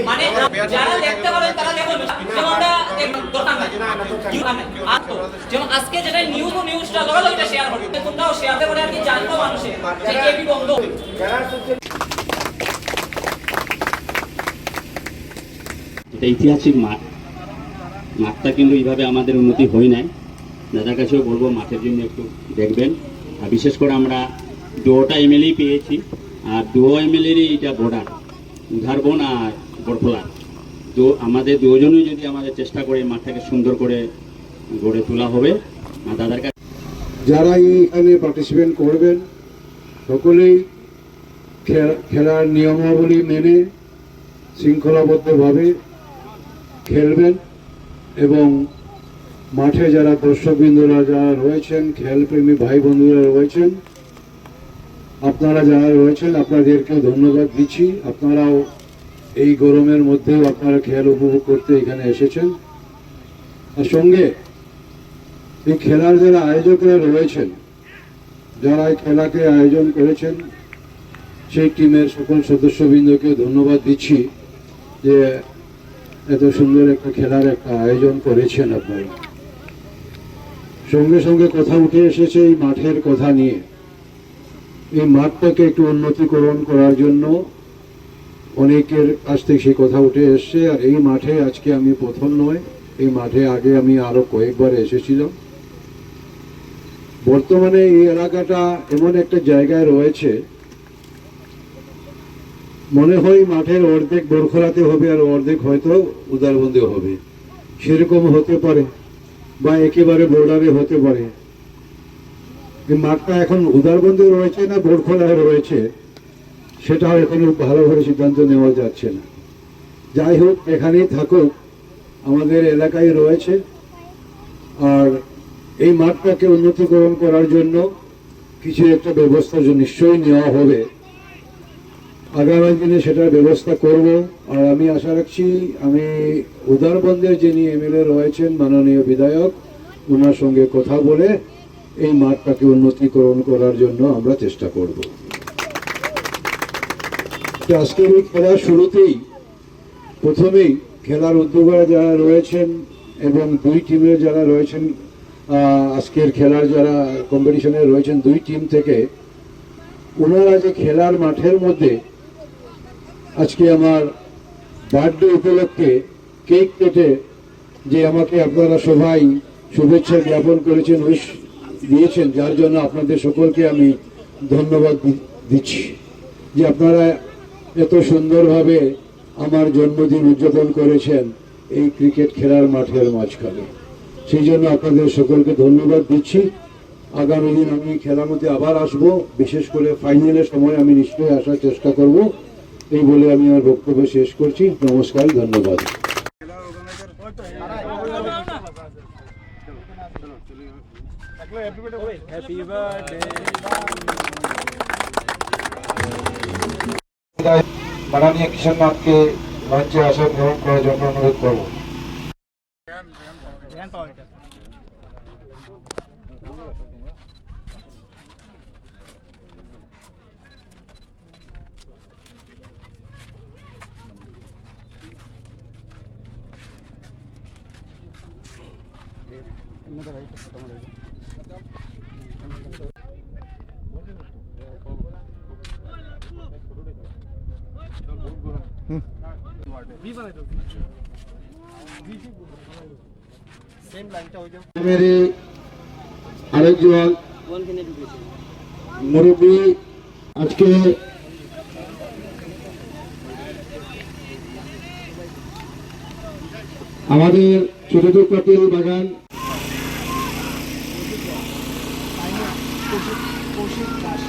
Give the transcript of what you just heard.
মানে যারা দেখতে পারেন তারা দেখুন, যেমন আজকে যেটা নিউজটা লগালগিটা শেয়ার করবে, তোমরাও শেয়ার করে আর কি জানবো মানুষে যে কেবি বন্ধ। এটা ঐতিহাসিক মাঠটা কিন্তু এইভাবে আমাদের উন্নতি হয় নাই। দাদার কাছেও বলবো মাঠের জন্য একটু দেখবেন। আর বিশেষ করে আমরা 2টা এমএলএ পেয়েছি, আর 2 এমএলএরই এটা বর্ডার, উধারবন আর বরফলা। তো আমাদের দুজনই যদি আমাদের চেষ্টা করে মাঠটাকে সুন্দর করে গড়ে তোলা হবে। আর দাদার কাছে যারা এখানে পার্টিসিপেট করবেন সকলেই খেলার নিয়মাবলী মেনে শৃঙ্খলাবদ্ধভাবে খেলবেন এবং মাঠে যারা দর্শকবৃন্দরা যারা রয়েছেন, খেলপ্রেমী ভাই বন্ধুরা রয়েছেন, আপনারা যারা রয়েছেন আপনাদেরকেও ধন্যবাদ দিচ্ছি। আপনারাও এই গরমের মধ্যেও আপনারা খেল উপভোগ করতে এখানে এসেছেন। আর সঙ্গে এই খেলার যারা আয়োজকরা রয়েছেন, যারা এই খেলাকে আয়োজন করেছেন, সেই টিমের সকল সদস্যবৃন্দকে ধন্যবাদ দিচ্ছি যে এত সুন্দর একটা খেলার একটা আয়োজন করেছেন আপনারা। সঙ্গে সঙ্গে কথা উঠে এসেছে এই মাঠের কথা নিয়ে। এই মাঠটাকে একটু উন্নতিকরণ করার জন্য অনেকের কাছ থেকে সেই কথা উঠে এসছে। আর এই মাঠে আজকে আমি প্রথম নয়, এই মাঠে আগে আমি আরো কয়েকবার এসেছিলাম। বর্তমানে এই এলাকাটা এমন একটা জায়গায় রয়েছে, মনে হয় মাঠের অর্ধেক বরখলাতে হবে আর অর্ধেক হয়তো উদারবন্দে হবে, সেরকম হতে পারে বা একেবারে বর্ডারে হতে পারে। এই মাঠটা এখন উদারবন্দে রয়েছে না বরখলায় রয়েছে সেটাও এখনো ভালোভাবে সিদ্ধান্ত নেওয়া যাচ্ছে না। যাই হোক, এখানেই থাকুক, আমাদের এলাকায় রয়েছে। আর এই মাঠটাকে উন্নতিকরণ করার জন্য কিছু একটা ব্যবস্থা নিশ্চয়ই নেওয়া হবে। আগামী দিনে সেটার ব্যবস্থা করব। আর আমি আশা রাখছি আমি উদারবন্দের যিনি এমএলএ রয়েছেন মাননীয় বিধায়ক, ওনার সঙ্গে কথা বলে এই মাঠটাকে উন্নতিকরণ করার জন্য আমরা চেষ্টা করব। আজকের এই খেলার শুরুতেই প্রথমেই খেলার উদ্যোগীরা যারা রয়েছেন এবং 2 টিমের যারা রয়েছেন, আজকের খেলার যারা কম্পিটিশনে রয়েছেন 2 টিম থেকে, ওনারা যে খেলার মাঠের মধ্যে আজকে আমার বার্থডে উপলক্ষে কেক কেটে যে আমাকে আপনারা সবাই শুভেচ্ছা জ্ঞাপন করেছেন, উইশ দিয়েছেন, যার জন্য আপনাদের সকলকে আমি ধন্যবাদ দিচ্ছি যে আপনারা এত সুন্দরভাবে আমার জন্মদিন উদযাপন করেছেন এই ক্রিকেট খেলার মাঠের মাঝখানে। সেই জন্য আপনাদের সকলকে ধন্যবাদ দিচ্ছি। আগামী দিন আমি খেলার মধ্যে আবার আসব, বিশেষ করে ফাইনালের সময় আমি নিশ্চয়ই আসার চেষ্টা করব। এই বলে আমি আমার বক্তব্য শেষ করছি। নমস্কার, ধন্যবাদ। মাননীয় কিষাণ নাথকে মঞ্চে আসন গ্রহণ করার জন্য অনুরোধ করব। मेरे আরেকজন মুরব্বী আজকে আমাদের ছোট পাতিল বাগান কৌশিক দাস